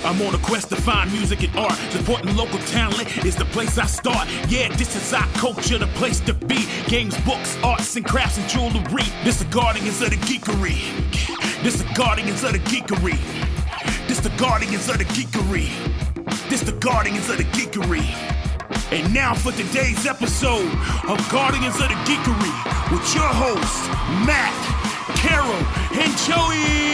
I'm on a quest to find music and art. Supporting local talent is the place I start. Yeah, this is our culture, the place to be. Games, books, arts, and crafts and jewelry. This the Guardians of the Geekery. This the Guardians of the Geekery. This the Guardians of the Geekery. This the Guardians of the Geekery. And now for today's episode of Guardians of the Geekery with your hosts, Matt, Carol, and Joey.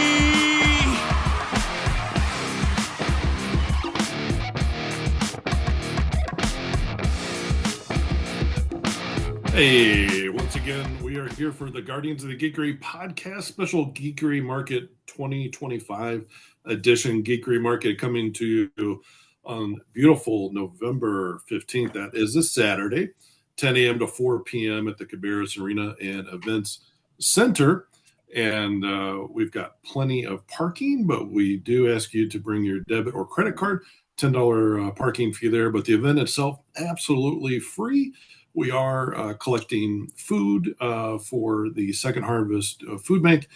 Hey, once again, we are here for the Guardians of the Geekery podcast, special Geekery Market 2025 edition. Geekery Market coming to you on beautiful November 15th. That is this Saturday, 10 a.m. to 4 p.m. at the Cabarrus Arena and Events Center. And we've got plenty of parking, but we do ask you to bring your debit or credit card. $10 parking fee there, but the event itself, absolutely free. We are collecting food for the Second Harvest Food Bank,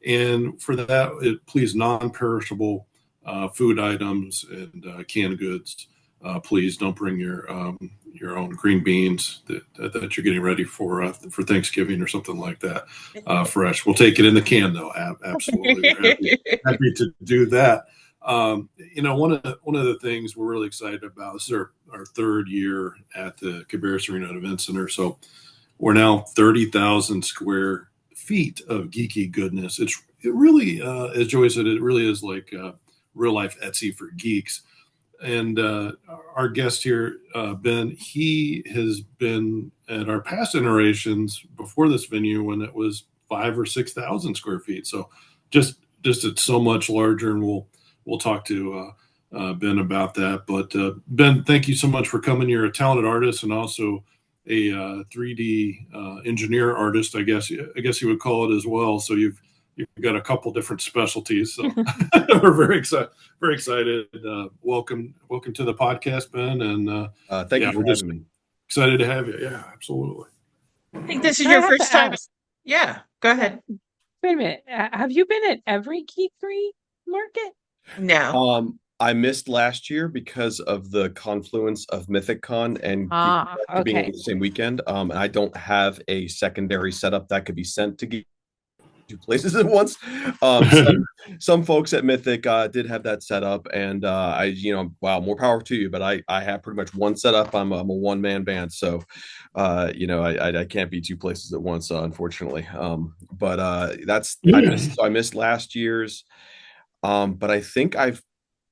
and for that, please non-perishable food items and canned goods. Please don't bring your own green beans that you're getting ready for Thanksgiving or something like that. Fresh, we'll take it in the can though. Absolutely, we're happy to do that. One of the things we're really excited about, this is our third year at the Cabarrus Arena and Event Center. So we're now 30,000 square feet of geeky goodness. It really, as Joey said, it really is like real life Etsy for geeks. And our guest here, Ben, he has been at our past iterations before this venue when it was 5,000 or 6,000 square feet. So just it's so much larger, and we'll talk to Ben about that. But Ben, thank you so much for coming. You're a talented artist and also a 3D engineer artist, I guess you would call it as well. So you've got a couple different specialties. So we're very excited. Welcome to the podcast, Ben. And thank you for having me. Excited to have you. Yeah, absolutely. I think this is your first time. Yeah, go ahead. Wait a minute. Have you been at every Geekery market? No. I missed last year because of the confluence of MythicCon and Geek being on the same weekend. And I don't have a secondary setup that could be sent to two places at once. Some folks at Mythic did have that set up, and wow, more power to you. But I have pretty much one setup. I'm a one-man band, so I can't be two places at once, unfortunately. I missed last year's. But I think I've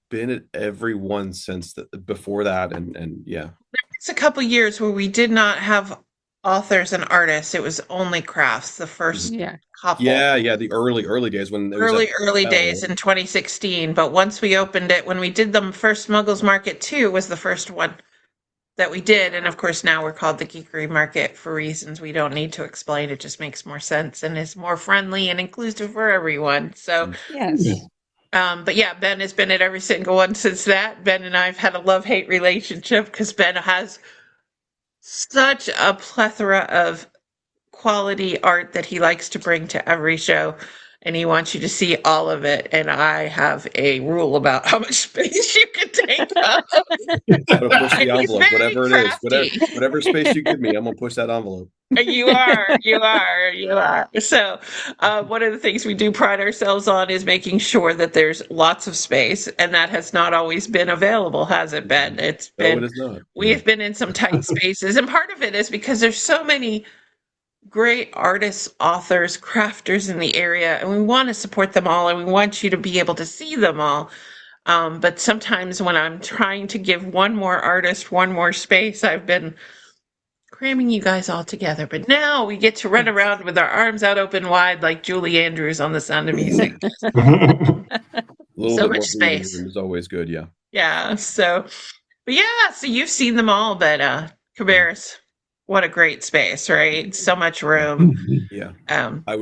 been at every one since before that, and yeah. It's a couple years where we did not have authors and artists. It was only crafts. The first couple. Yeah, the early days when early days in 2016. But once we opened it, when we did the first Muggles Market 2 was the first one that we did, and of course now we're called the Geekery Market for reasons we don't need to explain. It just makes more sense and is more friendly and inclusive for everyone. So yes. But yeah, Ben has been at every single one since that. Ben and I have had a love-hate relationship because Ben has such a plethora of quality art that he likes to bring to every show, and he wants you to see all of it. And I have a rule about how much space you can take up. Push the envelope, whatever it is, whatever space you give me, I'm gonna push that envelope. You are. So one of the things we do pride ourselves on is making sure that there's lots of space, and that has not always been available, has it been? It is not. We've been in some tight spaces, and part of it is because there's so many great artists, authors, crafters in the area, and we want to support them all, and we want you to be able to see them all. But sometimes when I'm trying to give one more artist one more space, I've been cramming you guys all together. But now we get to run around with our arms out open wide like Julie Andrews on The Sound of Music. So much space is always good. Yeah. So you've seen them all, but Cabarrus, what a great space, right? So much room. Yeah. I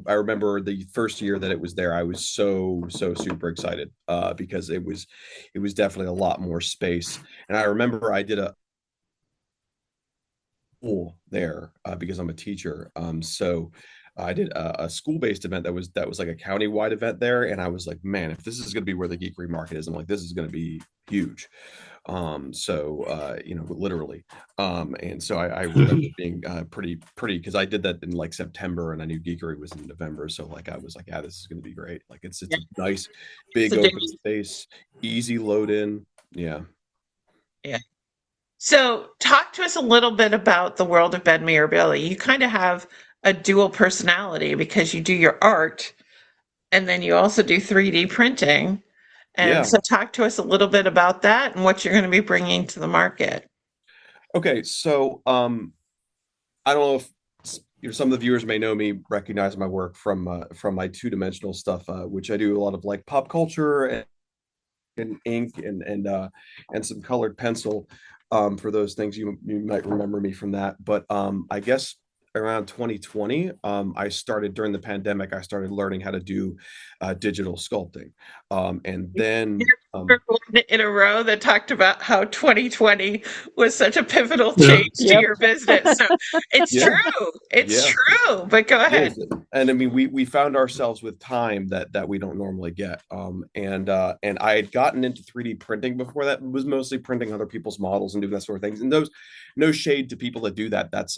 remember the first year that it was there, I was so super excited because it was definitely a lot more space. And I remember I did a pool there because I'm a teacher. So I did a school-based event that was like a county-wide event there, and I was like, man, if this is going to be where the Geekery market is, I'm like, this is going to be huge. Literally. And so I remember being pretty because I did that in like September, and I knew Geekery was in November, so like I was like, yeah, this is going to be great. Like it's a nice big open space, easy load in. Yeah. So talk to us a little bit about the world of Ben Mirabelli. You kind of have a dual personality because you do your art and then you also do 3D printing. And so talk to us a little bit about that and what you're going to be bringing to the market. Okay, so I don't know if some of the viewers may know me, recognize my work from my two-dimensional stuff, which I do a lot of like pop culture and ink and some colored pencil. For those things, you might remember me from that. But I guess around 2020, I started during the pandemic. I started learning how to do digital sculpting, and then in a row that talked about how 2020 was such a pivotal change to your business. So it's true. It's true. But go ahead. And I mean, we found ourselves with time that we don't normally get. And I had gotten into 3D printing before that. It was mostly printing other people's models and doing that sort of things. And those, no shade to people that do that. That's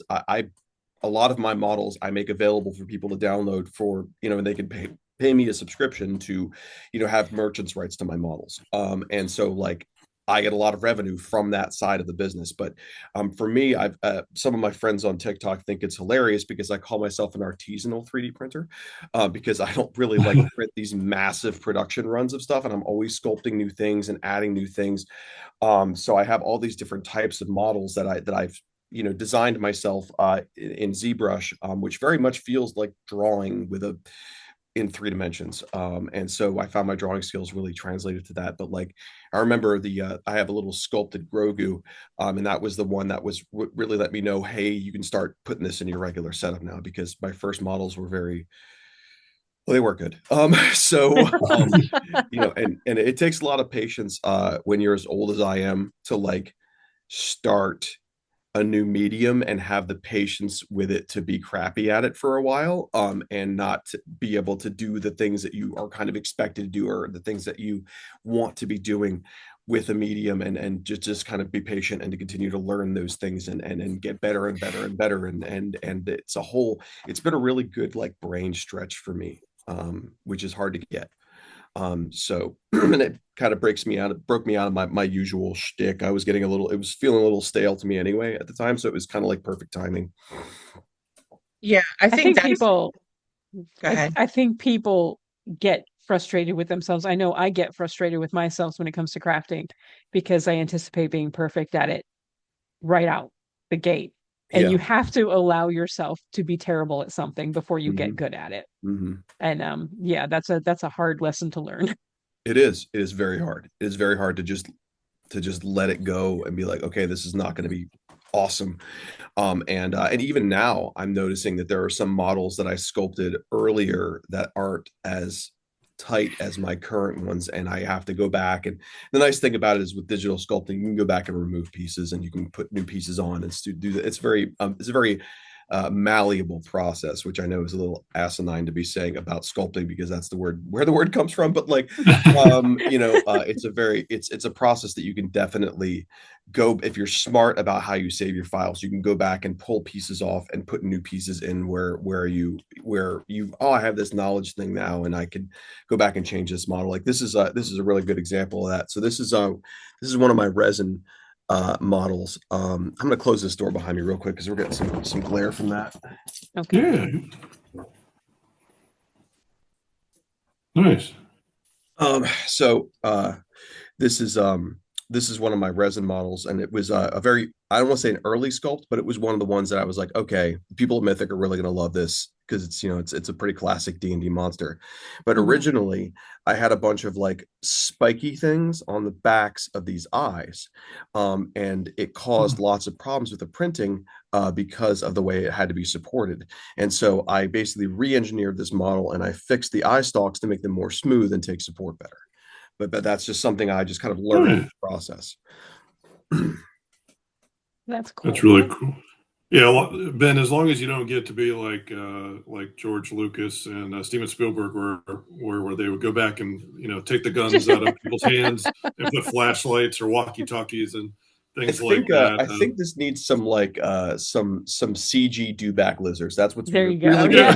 a lot of my models I make available for people to download for, and they can pay me a subscription to, have merchants rights to my models. And so like I get a lot of revenue from that side of the business. But for me, I've some of my friends on TikTok think it's hilarious because I call myself an artisanal 3D printer because I don't really like to print these massive production runs of stuff, and I'm always sculpting new things and adding new things. So I have all these different types of models that I've designed myself in ZBrush, which very much feels like drawing in 3 dimensions. And so I found my drawing skills really translated to that. But like, I remember I have a little sculpted Grogu, and that was the one that was really let me know, hey, you can start putting this in your regular setup now, because my first models were they were good. And it takes a lot of patience when you're as old as I am to like start a new medium and have the patience with it to be crappy at it for a while, and not to be able to do the things that you are kind of expected to do, or the things that you want to be doing with a medium, and just kind of be patient and to continue to learn those things and get better and better and better. And it's been a really good like brain stretch for me, which is hard to get. And it kind of broke me out of my usual shtick. It was feeling a little stale to me anyway at the time. So it was kind of like perfect timing. Yeah. I think people, I think people get frustrated with themselves. I know I get frustrated with myself when it comes to crafting because I anticipate being perfect at it right out the gate. And you have to allow yourself to be terrible at something before you get good at it. And that's a hard lesson to learn. It is very hard. It is very hard to just let it go and be like, okay, this is not going to be awesome. And even now I'm noticing that there are some models that I sculpted earlier that aren't as tight as my current ones, and I have to go back. And the nice thing about it is with digital sculpting, you can go back and remove pieces and you can put new pieces on and do that. It's a very malleable process, which I know is a little asinine to be saying about sculpting because that's where the word comes from. But like, it's a process that you can definitely go, if you're smart about how you save your files, you can go back and pull pieces off and put new pieces in where I have this knowledge thing now, and I can go back and change this model. Like this is a really good example of that. So this is one of my resin models. I'm going to close this door behind me real quick because we're getting some glare from that. Okay. Yeah. Nice. This is one of my resin models, and it was a very, I don't want to say an early sculpt, but it was one of the ones that I was like, okay, people at Mythic are really going to love this because it's a pretty classic D&D monster. But originally I had a bunch of like spiky things on the backs of these eyes, and it caused lots of problems with the printing because of the way it had to be supported. And so I basically re-engineered this model and I fixed the eye stalks to make them more smooth and take support better. But that's just something I just kind of learned in the process. That's cool. That's really cool. Yeah, well, Ben, as long as you don't get to be like George Lucas and Steven Spielberg, where they would go back and take the guns out of people's hands and put flashlights or walkie-talkies and things like that. I think this needs some some CG do-back lizards. That's what's there really, you go. really Yeah.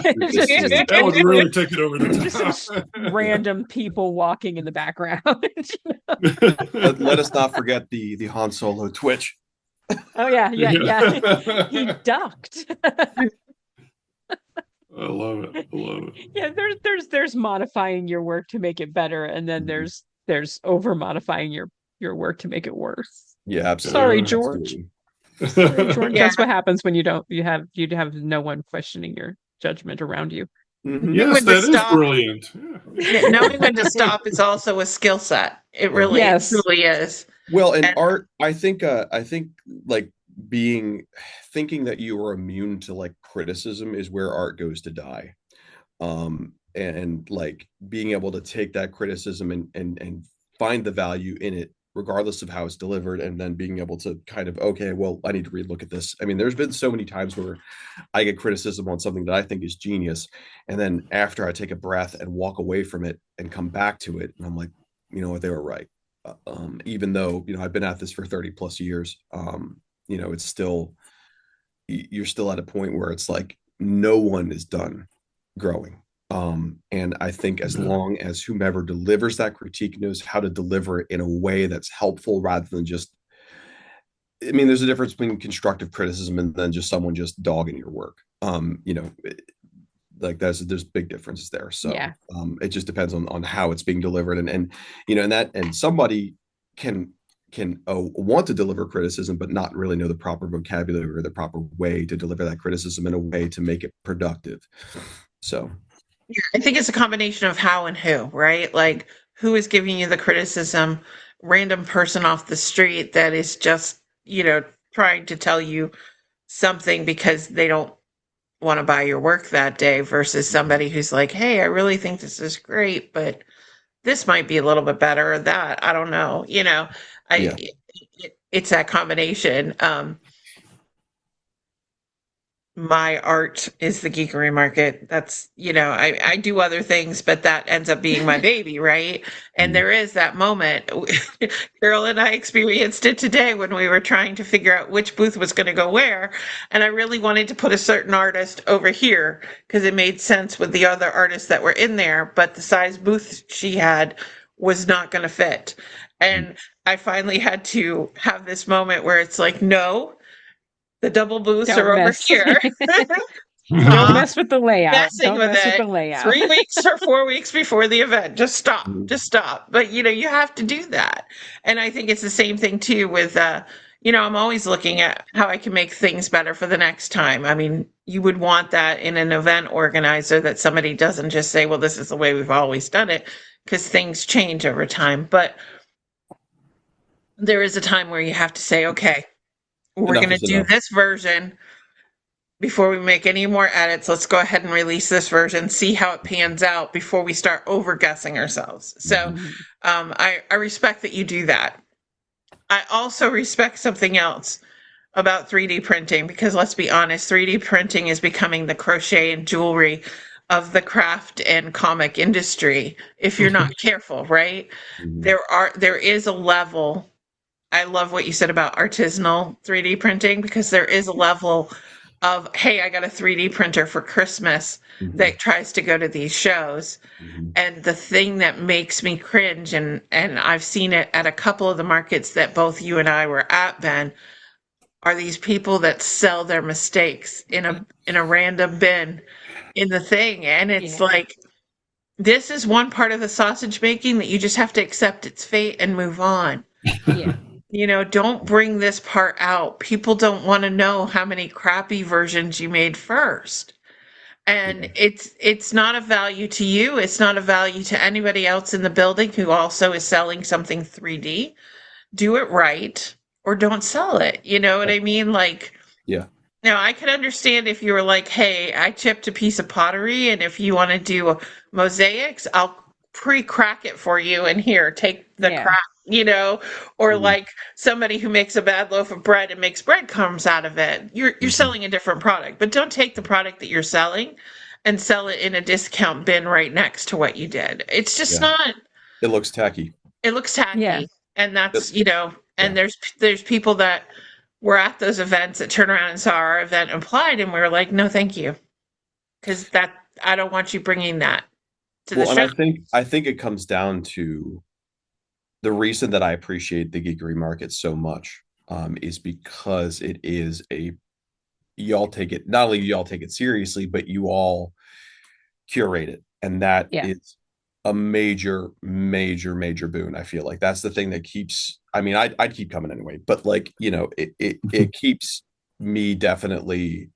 That would really take it over the Just top. random people walking in the background. let us not forget the Han Solo twitch. Oh yeah. He ducked. I love it. Yeah, there's modifying your work to make it better, and then there's over modifying your work to make it worse. Yeah, absolutely. Sorry, George. Sorry, George. Yeah. That's what happens when you have no one questioning your judgment around you. Mm-hmm. Yes, that is brilliant. Yeah. Knowing when to stop is also a skill set. It really truly is. Well, and art, I think like thinking that you are immune to like criticism is where art goes to die. And like being able to take that criticism and find the value in it, regardless of how it's delivered, and then being able to kind of, okay, well, I need to relook at this. I mean, there's been so many times where I get criticism on something that I think is genius, and then after I take a breath and walk away from it and come back to it, and I'm like, you know what, they were right. Even though I've been at this for 30 plus years, it's still, you're still at a point where it's like no one is done growing. And I think as long as whomever delivers that critique knows how to deliver it in a way that's helpful rather than just, I mean, there's a difference between constructive criticism and then just someone just dogging your work. Like there's big differences there. So it just depends on how it's being delivered, and somebody can want to deliver criticism but not really know the proper vocabulary or the proper way to deliver that criticism in a way to make it productive. So I think it's a combination of how and who, right? Like who is giving you the criticism, random person off the street that is just, trying to tell you something because they don't want to buy your work that day, versus somebody who's like, hey, I really think this is great, but this might be a little bit better or that. I don't know. It's that combination. My art is the Geekery market. That's, I do other things, but that ends up being my baby, right? And there is that moment. Carol and I experienced it today when we were trying to figure out which booth was going to go where. And I really wanted to put a certain artist over here because it made sense with the other artists that were in there, but the size booth she had was not going to fit. And I finally had to have this moment where it's like, no, the double booths are over here. Don't mess with the layout. Messing with it. 3 weeks or 4 weeks before the event. Just stop. Just stop. But, you have to do that. And I think it's the same thing, too, with, I'm always looking at how I can make things better for the next time. I mean, you would want that in an event organizer, that somebody doesn't just say, well, this is the way we've always done it, because things change over time. But there is a time where you have to say, okay, we're going to do this version before we make any more edits. Let's go ahead and release this version, see how it pans out before we start over guessing ourselves. So I respect that you do that. I also respect something else about 3D printing, because let's be honest, 3D printing is becoming the crochet and jewelry of the craft and comic industry if you're not careful, right? There is a level. I love what you said about artisanal 3D printing, because there is a level of, hey, I got a 3D printer for Christmas that tries to go to these shows. And the thing that makes me cringe, and I've seen it at a couple of the markets that both you and I were at, Ben, are these people that sell their mistakes in a random bin in the thing. And it's like, this is one part of the sausage making that you just have to accept its fate and move on. Don't bring this part out. People don't want to know how many crappy versions you made first. And it's not a value to you. It's not a value to anybody else in the building who also is selling something 3D. Do it right or don't sell it. You know what I mean? Like, now I can understand if you were like, hey, I chipped a piece of pottery, and if you want to do mosaics, I'll pre-crack it for you, and here, take the crack or like somebody who makes a bad loaf of bread and makes breadcrumbs out of it. You're selling a different product, but don't take the product that you're selling and sell it in a discount bin right next to what you did. It's just not. It looks tacky. It looks tacky, and that's and there's people that were at those events that turn around and saw our event applied, and we were like, no, thank you, because I don't want you bringing that to the show. And I think it comes down to the reason that I appreciate the geekery market so much is because it is y'all take it, not only y'all take it seriously, but you all curate it. And that is a major boon. I feel like that's the thing that keeps, I mean, I'd keep coming anyway, but like, it keeps me definitely,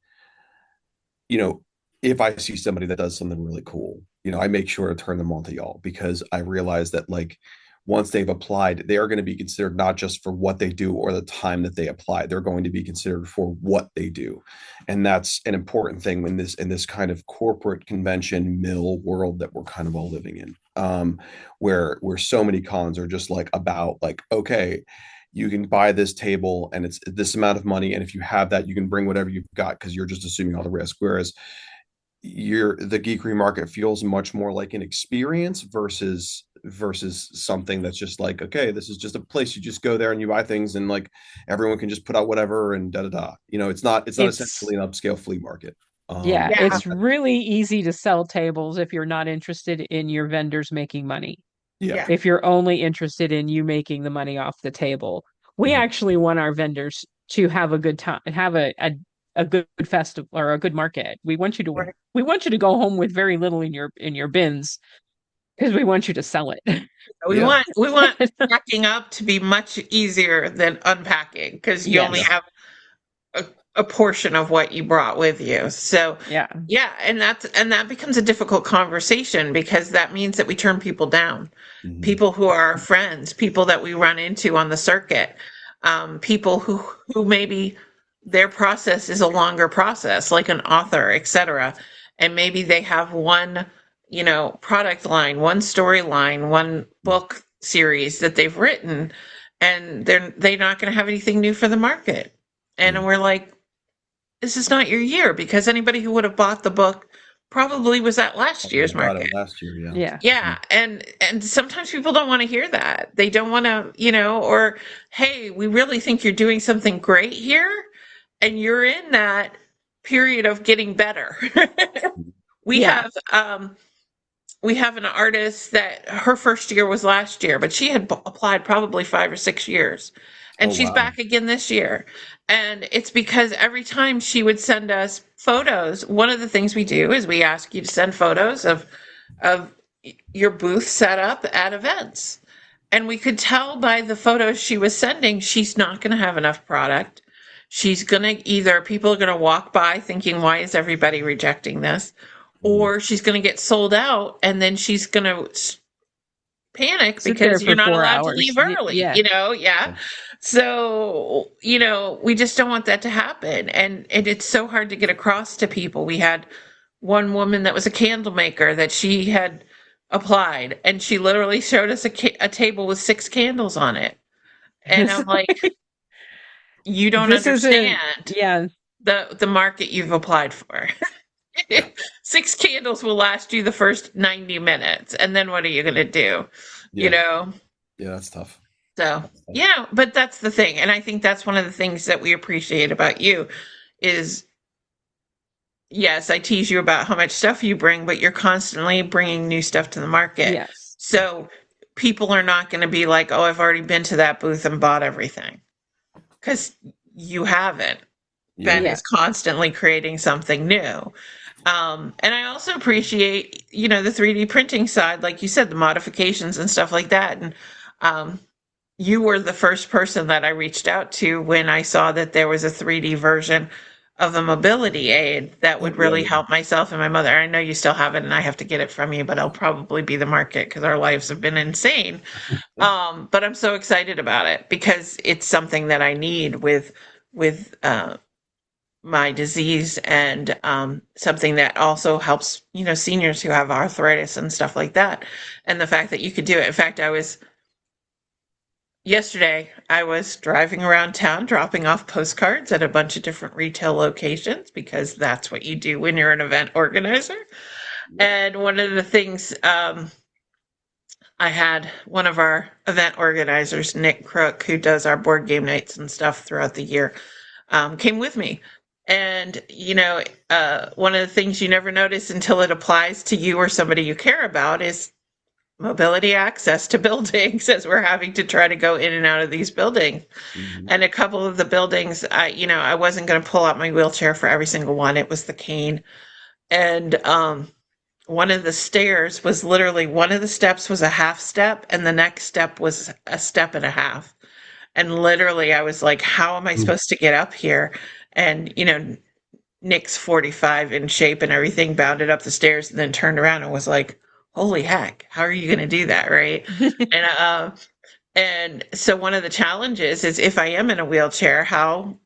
if I see somebody that does something really cool, I make sure to turn them on to y'all, because I realize that like once they've applied, they are going to be considered not just for what they do or the time that they apply. They're going to be considered for what they do. And that's an important thing in this kind of corporate convention mill world that we're kind of all living in, where so many cons are just like about like, okay, you can buy this table and it's this amount of money. And if you have that, you can bring whatever you've got because you're just assuming all the risk. Whereas the geekery market feels much more like an experience versus something that's just like, okay, this is just a place you just go there and you buy things and like everyone can just put out whatever and it's not essentially an upscale flea market. It's really easy to sell tables if you're not interested in your vendors making money. If you're only interested in you making the money off the table. We actually want our vendors to have a good time, have a good festival or a good market. We want you to go home with very little in your bins because we want you to sell it. We want packing up to be much easier than unpacking because you only have a portion of what you brought with you. So and that becomes a difficult conversation because that means that we turn people down. People who are our friends, people that we run into on the circuit, people who maybe their process is a longer process, like an author, etc. And maybe they have one, product line, one storyline, one book series that they've written, and they're not going to have anything new for the market. And we're like, this is not your year, because anybody who would have bought the book probably was at last year's market. Last year, and sometimes people don't want to hear that. They don't want to, or hey, we really think you're doing something great here, and you're in that period of getting better. We have an artist that her first year was last year, but she had applied probably 5 or 6 years, and she's back again this year. And it's because every time she would send us photos, one of the things we do is we ask you to send photos of your booth set up at events. And we could tell by the photos she was sending, she's not going to have enough product. She's going to people are going to walk by thinking, why is everybody rejecting this? Or she's going to get sold out, and then she's going to panic because you're not allowed to leave early, So, we just don't want that to happen. And it's so hard to get across to people. We had one woman that was a candle maker that she had applied, and she literally showed us a table with 6 candles on it. And I'm like, you don't understand the market you've applied for. 6 candles will last you the first 90 minutes. And then what are you going to do? Yeah, that's tough. So, but that's the thing. And I think that's one of the things that we appreciate about you is, yes, I tease you about how much stuff you bring, but you're constantly bringing new stuff to the market. Yes. So people are not going to be like, oh, I've already been to that booth and bought everything. Because you haven't. Ben is constantly creating something new. And I also appreciate, the 3D printing side, like you said, the modifications and stuff like that. And you were the first person that I reached out to when I saw that there was a 3D version of a mobility aid that would really help myself and my mother. I know you still have it, and I have to get it from you, but I'll probably be the market because our lives have been insane. But I'm so excited about it because it's something that I need with my disease, and something that also helps, seniors who have arthritis and stuff like that. And the fact that you could do it. In fact, I was yesterday I was driving around town dropping off postcards at a bunch of different retail locations because that's what you do when you're an event organizer. And one of the things I had one of our event organizers, Nick Crook, who does our board game nights and stuff throughout the year, came with me. And, one of the things you never notice until it applies to you or somebody you care about is mobility access to buildings as we're having to try to go in and out of these buildings. Mm-hmm. And a couple of the buildings, I wasn't going to pull out my wheelchair for every single one. It was the cane. And one of the stairs was literally, one of the steps was a half step and the next step was a step and a half. And literally I was like, how am I supposed to get up here? And, Nick's 45 in shape and everything, bounded up the stairs and then turned around and was like, holy heck, how are you going to do that? Right. And so one of the challenges is if I am in a wheelchair, how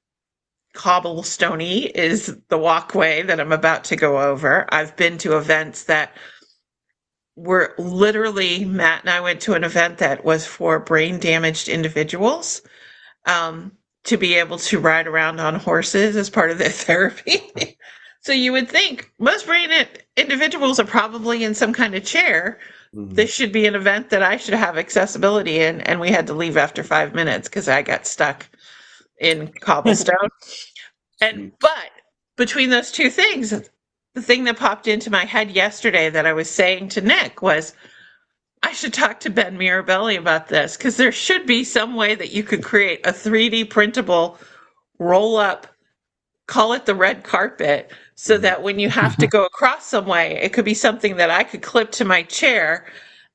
cobblestoney is the walkway that I'm about to go over. I've been to events that were literally, Matt and I went to an event that was for brain damaged individuals, to be able to ride around on horses as part of their therapy. So you would think most brain individuals are probably in some kind of chair. Mm-hmm. This should be an event that I should have accessibility in. And we had to leave after 5 minutes because I got stuck in cobblestone. But between those two things, the thing that popped into my head yesterday that I was saying to Nick was, I should talk to Ben Mirabelli about this because there should be some way that you could create a 3D printable roll up, call it the red carpet, so that when you have to go across some way, it could be something that I could clip to my chair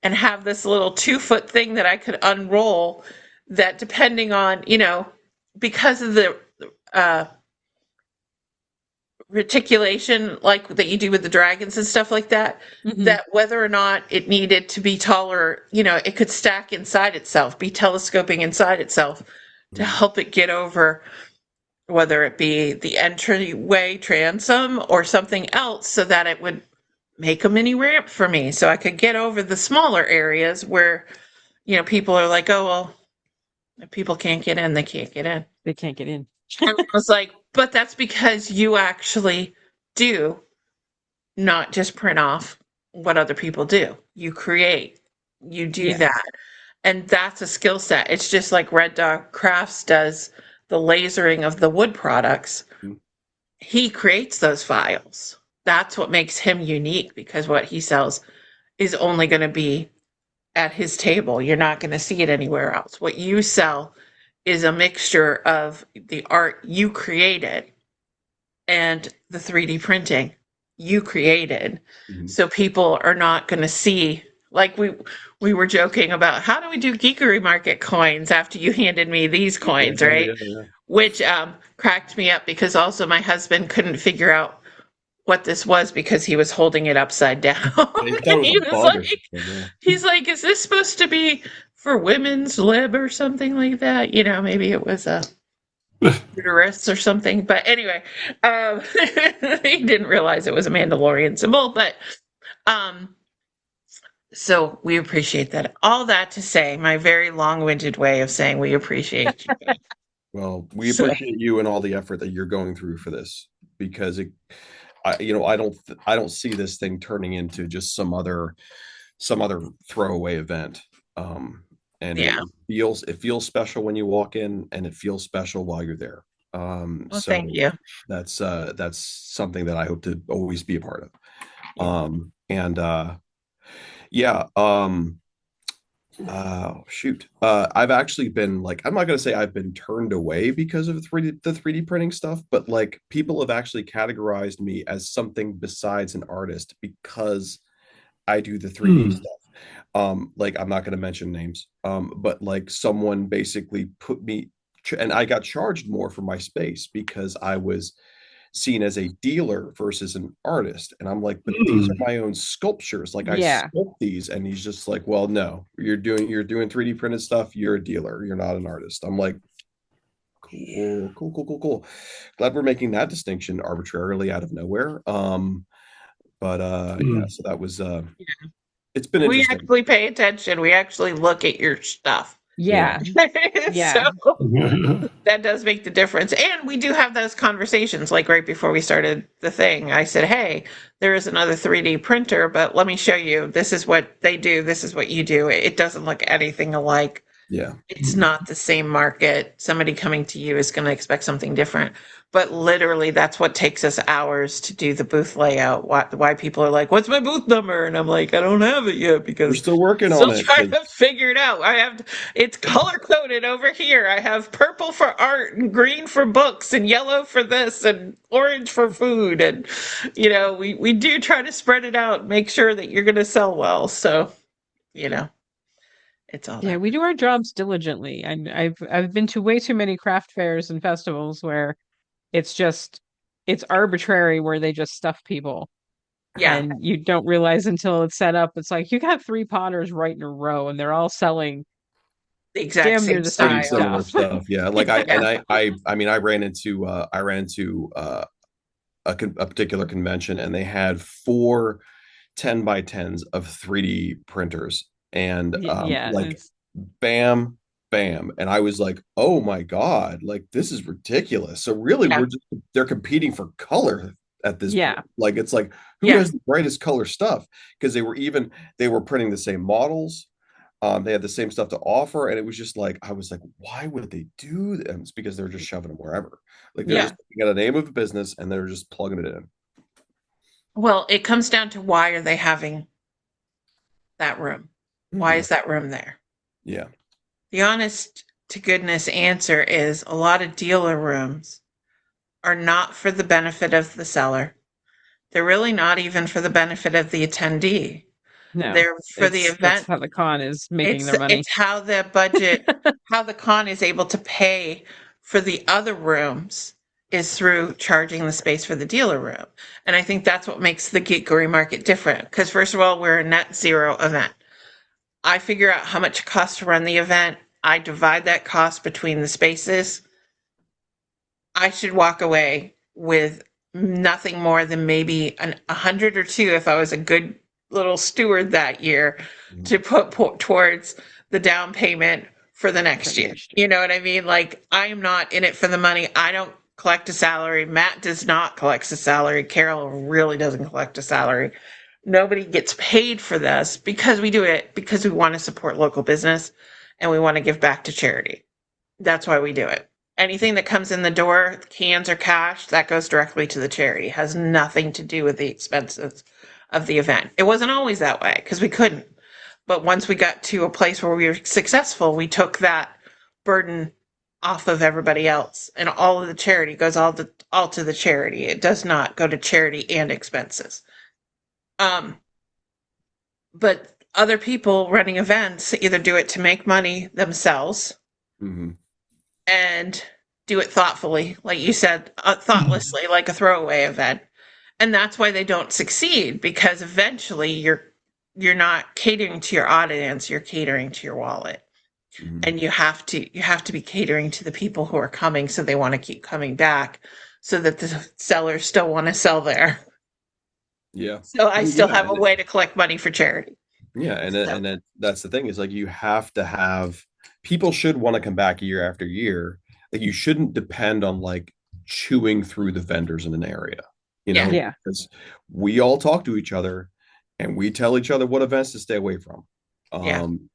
and have this little 2-foot thing that I could unroll that depending on, because of the reticulation like that you do with the dragons and stuff like that, mm-hmm. that whether or not it needed to be taller, it could stack inside itself, be telescoping inside itself to help it get over, whether it be the entryway transom or something else, so that it would make a mini ramp for me so I could get over the smaller areas where, people are like, oh, well, if people can't get in, they can't get in. They can't get in. And I was like, but that's because you actually do not just print off what other people do. You create, you do that. And that's a skill set. It's just like Red Dog Crafts does the lasering of the wood products. Mm-hmm. He creates those files. That's what makes him unique, because what he sells is only going to be at his table. You're not going to see it anywhere else. What you sell is a mixture of the art you created and the 3D printing you created. Mm-hmm. So people are not going to see, like we were joking about, how do we do Geekery Market coins after you handed me these coins, right? Yeah. Which cracked me up, because also my husband couldn't figure out what this was because he was holding it upside down. He's like, is this supposed to be for women's lib or something like that? Maybe it was a uterus or something. But anyway, he didn't realize it was a Mandalorian symbol. But so we appreciate that. All that to say, my very long-winded way of saying we appreciate you. Well, we appreciate you and all the effort that you're going through for this, because I don't see this thing turning into just some other throwaway event. It feels special when you walk in, and it feels special while you're there. So thank you. That's something that I hope to always be a part of. I've actually been, like, I'm not going to say I've been turned away because of the 3D printing stuff, but like, people have actually categorized me as something besides an artist because I do the 3D stuff. Like, I'm not going to mention names, but like, someone basically put me, and I got charged more for my space because I was seen as a dealer versus an artist. And I'm like, but these are my own sculptures. Like, I sculpt these. And he's just like, well, no, you're doing 3D printed stuff. You're a dealer. You're not an artist. I'm like, cool. Glad we're making that distinction arbitrarily out of nowhere. So that was, it's been interesting. We actually pay attention. We actually look at your stuff. Yeah. Yeah. So that does make the difference. And we do have those conversations. Like right before we started the thing, I said, hey, there is another 3D printer, but let me show you. This is what they do. This is what you do. It doesn't look anything alike. Yeah. It's not the same market. Somebody coming to you is going to expect something different. But literally, that's what takes us hours to do the booth layout. Why people are like, "What's my booth number?" And I'm like, "I don't have it yet because we're still working still on it. trying to figure it out. It's color coded over here. I have purple for art and green for books and yellow for this and orange for food. And we do try to spread it out, make sure that you're going to sell well. So, it's all we do our jobs diligently. I've been to way too many craft fairs and festivals where it's arbitrary, where they just stuff people. Yeah. And you don't realize until it's set up. It's like you got 3 potters right in a row, and they're all selling the exact damn same near the same similar stuff. Yeah, like I ran into a particular convention, and they had 4 10 by 10s of 3D printers, and bam, bam, and I was like, oh my god, like this is ridiculous. So really, they're competing for color at this point. Like it's like, who has the brightest color stuff? Because they were printing the same models. They had the same stuff to offer, and it was just like, I was like, why would they do that? It's because they're just shoving them wherever. Like they're just looking at a name of the business and they're just plugging it in. Well, it comes down to, why are they having that room? Why is that room there? Yeah. The honest to goodness answer is, a lot of dealer rooms are not for the benefit of the seller. They're really not even for the benefit of the attendee. No, they're for the event. That's how the con is making their money. It's how the budget, how the con is able to pay for the other rooms, is through charging the space for the dealer room. And I think that's what makes the Geekery market different. Because first of all, we're a net zero event. I figure out how much it costs to run the event. I divide that cost between the spaces. I should walk away with nothing more than maybe 100 or 2 if I was a good little steward that year, to put towards the down payment for the next year. You know what I mean? Like, I am not in it for the money. I don't collect a salary. Matt does not collect a salary. Carol really doesn't collect a salary. Nobody gets paid for this, because we do it because we want to support local business and we want to give back to charity. That's why we do it. Anything that comes in the door, cans or cash, that goes directly to the charity. It has nothing to do with the expenses of the event. It wasn't always that way because we couldn't. But once we got to a place where we were successful, we took that burden off of everybody else, and all of the charity goes all to the charity. It does not go to charity and expenses. But other people running events either do it to make money themselves, and do it thoughtfully, like you said, thoughtlessly, like a throwaway event. And that's why they don't succeed, because eventually you're not catering to your audience, you're catering to your wallet. And you have to be catering to the people who are coming, so they want to keep coming back, so that the sellers still want to sell there. Yeah. So I still have a way to collect money for charity. Yeah, and that's the thing, is like, you have to have, people should want to come back year after year. Like, you shouldn't depend on like chewing through the vendors in an area, because we all talk to each other and we tell each other what events to stay away from.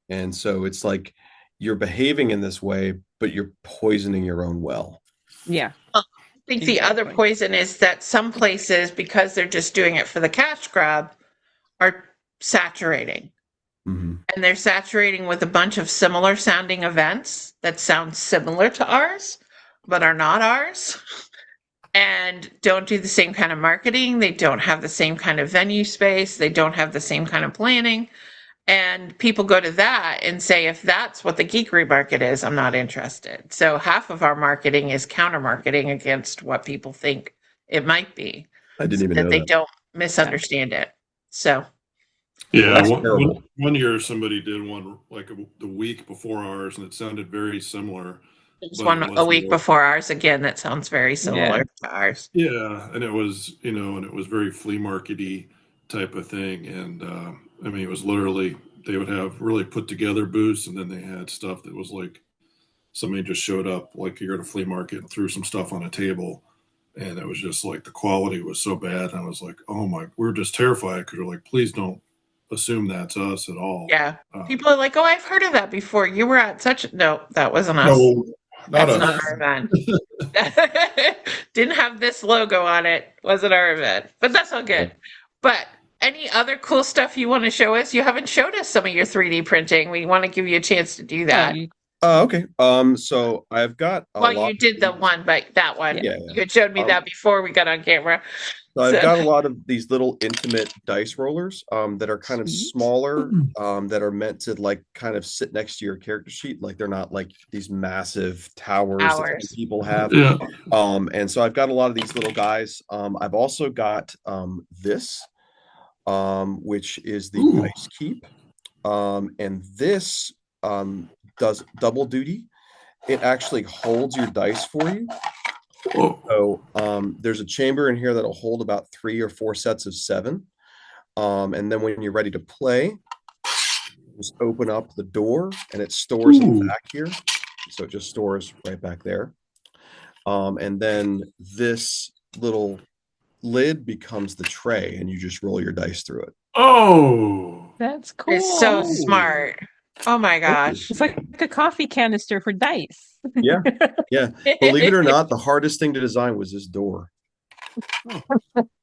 And so it's like, you're behaving in this way, but you're poisoning your own well. Yeah. I think the other poison is that some places, because they're just doing it for the cash grab, are saturating. And they're saturating with a bunch of similar sounding events that sound similar to ours, but are not ours, and don't do the same kind of marketing. They don't have the same kind of venue space. They don't have the same kind of planning. And people go to that and say, if that's what the Geekery market is, I'm not interested. So half of our marketing is counter marketing against what people think it might be. I didn't even know that they don't misunderstand it. So yeah, one year somebody did one like the week before ours, and it sounded very similar. There's one a week before ours again that sounds very similar to ours. Yeah, and it was, and it was very flea markety type of thing, and I mean, it was literally, they would have really put together booths, and then they had stuff that was like somebody just showed up, like you're at a flea market, and threw some stuff on a table. And it was just like the quality was so bad. And I was like, oh my, we're just terrified because we're like, please don't assume that's us at all. Yeah. People are like, oh, I've heard of that before. You were at such. No, that wasn't us. No, not That's us. not our event. Didn't have this logo on it. Wasn't our event. But that's all good. But any other cool stuff you want to show us? You haven't showed us some of your 3D printing. We want to give you a chance to do that. Okay. So I've got a lot. You did the one, but that one. Yeah. You had showed me that before we got on camera. So I've got a lot of these little intimate dice rollers that are kind of smaller, that are meant to like kind of sit next to your character sheet. Like they're not like these massive towers that people have. Yeah. And so I've got a lot of these little guys. I've also got this, which is the dice keep. And this does double duty. It actually holds your dice for you. So there's a chamber in here that'll hold about 3 or 4 sets of 7. And then when you're ready to play, just open up the door and it stores in the back here. So it just stores right back there. And then this little lid becomes the tray and you just roll your dice through it. Oh, that's cool. It's so smart. Oh my gosh. It's like a coffee canister for dice. Yeah. Believe it or not, the hardest thing to design was this door.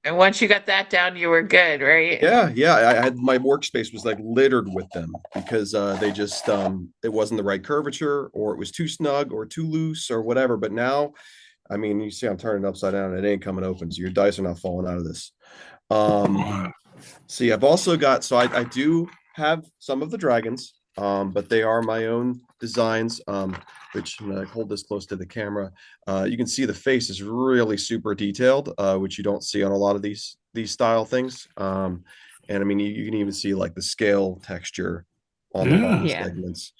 And once you got that down, you were good, right? Yeah. I had my workspace was like littered with them because they just it wasn't the right curvature, or it was too snug or too loose or whatever. But now, I mean, you see I'm turning it upside down and it ain't coming open. So your dice are not falling out of this. See, I've also got, I do have some of the dragons. But they are my own designs, which I'm gonna hold this close to the camera. You can see the face is really super detailed, which you don't see on a lot of these style things. And I mean, you can even see like the scale texture on the bottom segments,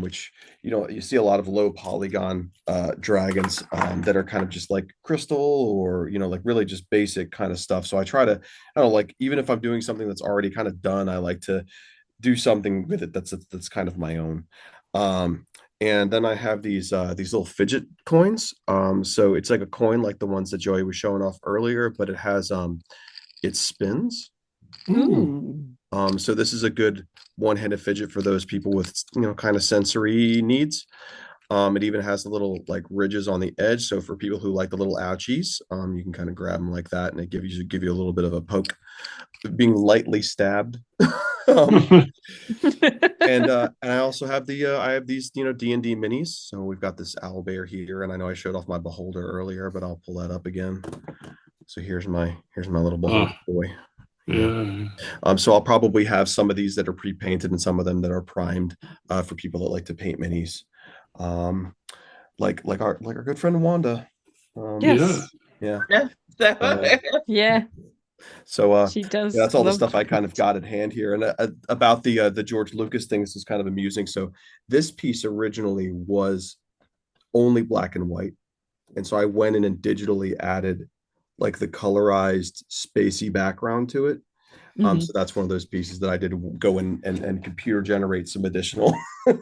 which, you see a lot of low polygon dragons that are kind of just like crystal or, like really just basic kind of stuff. So I try to, I don't know, like even if I'm doing something that's already kind of done, I like to do something with it that's kind of my own. And then I have these little fidget coins. So it's like a coin like the ones that Joey was showing off earlier, but it has it spins. So this is a good one-handed fidget for those people with kind of sensory needs. It even has the little like ridges on the edge, so for people who like the little ouchies, you can kind of grab them like that, and it give you a little bit of a poke, being lightly stabbed. And I also have I have these D&D minis. So we've got this owl bear here, and I know I showed off my beholder earlier, but I'll pull that up again. So here's my little beholder boy. Yeah. So I'll probably have some of these that are pre-painted and some of them that are primed for people that like to paint minis. Like our good friend Wanda. Yes. Yeah. Yeah. So she does. That's all the stuff I kind of got at hand here. And about the George Lucas thing, this is kind of amusing. So this piece originally was only black and white, and so I went in and digitally added like the colorized spacey background to it. So that's one of those pieces that I did go in and computer generate some additional. We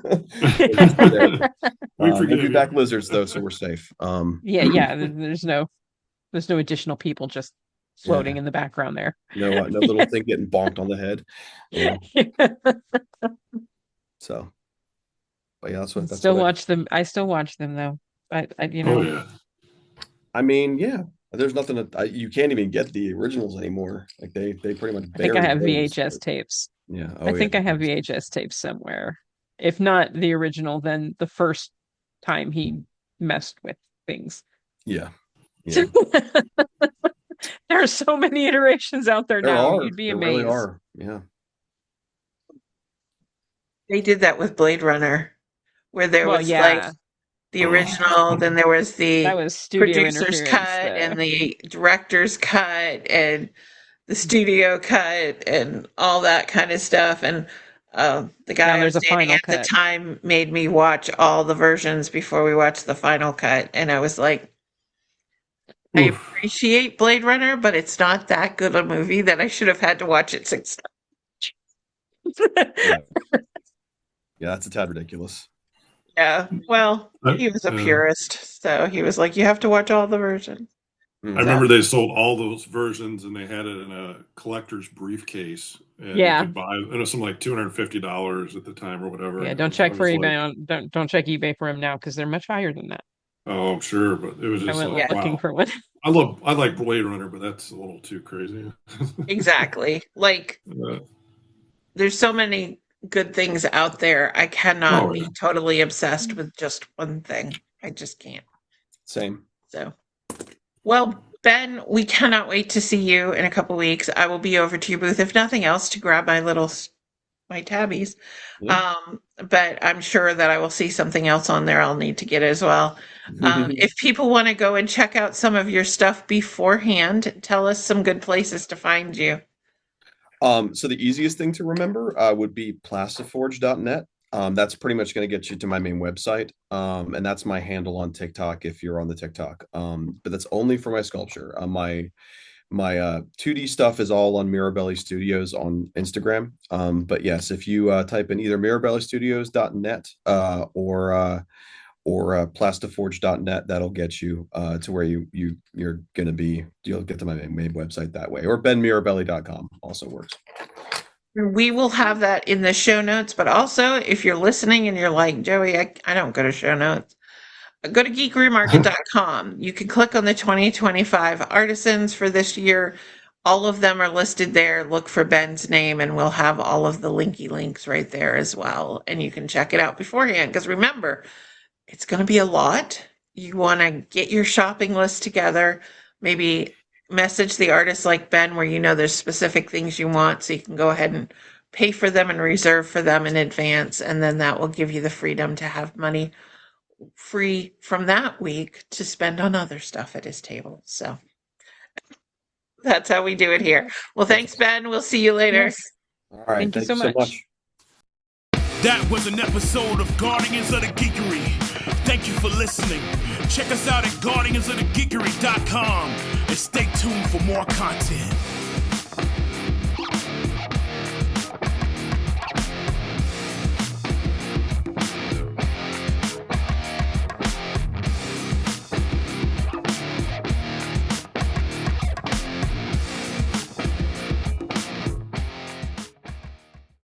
forgive back lizards though, so we're safe. Yeah. There's no additional people just floating in the background there. No little thing getting bonked on the head. So, but yeah, that's watch them. I still watch them though. I Oh yeah. I mean, yeah. There's nothing you can't even get the originals anymore. Like they pretty much. I think I have VHS tapes. Yeah. I think I have VHS tapes somewhere. If not the original, then the first time he messed with things. Yeah. There are so many iterations out there now. You'd be amazed. There really are. Yeah. They did that with Blade Runner, where there was like the original, then there was the producer's cut and the director's cut and the studio cut and all that kind of stuff. And the guy I was dating at the time made me watch all the versions before we watched the final cut. And I was like, I appreciate Blade Runner, but it's not that good a movie that I should have had to watch it 6 times. Yeah. Yeah, that's a tad ridiculous. Yeah, well, he was a purist, so he was like, you have to watch all the versions. I remember they sold all those versions and they had it in a collector's briefcase. And you could buy it was something like $250 at the time or whatever. Yeah, don't check for eBay don't check eBay for them now because they're much higher than that. Oh, I'm sure, but it was just like, looking for one. I like Blade Runner, but that's a little too crazy. Exactly. Like there's so many good things out there. I cannot be totally obsessed with just one thing. I just can't. Same. So, well, Ben, we cannot wait to see you in a couple weeks. I will be over to your booth, if nothing else, to grab my tabbies. Yeah. But I'm sure that I will see something else on there I'll need to get as well. If people want to go and check out some of your stuff beforehand, tell us some good places to find you. So the easiest thing to remember would be plastiforge.net. That's pretty much going to get you to my main website. And that's my handle on TikTok if you're on the TikTok. But that's only for my sculpture. My 2D stuff is all on Mirabelli Studios on Instagram. But yes, if you type in either mirabellistudios.net or plastiforge.net, that'll get you to where you're going to be. You'll get to my main website that way, or benmirabelli.com also works. We will have that in the show notes, but also if you're listening and you're like, Joey, I don't go to show notes, go to geekerymarket.com. You can click on the 2025 artisans for this year. All of them are listed there. Look for Ben's name and we'll have all of the linky links right there as well. And you can check it out beforehand because remember, it's going to be a lot. You want to get your shopping list together, maybe message the artist like Ben where you know there's specific things you want so you can go ahead and pay for them and reserve for them in advance, and then that will give you the freedom to have money free from that week to spend on other stuff at his table. So that's how we do it here. Well, thanks, Ben. We'll see you later. Yes. All right. Thank you so much. That was an episode of Guardians of the Geekery. Thank you for listening. Check us out at guardiansofthegeekery.com and stay tuned for more content.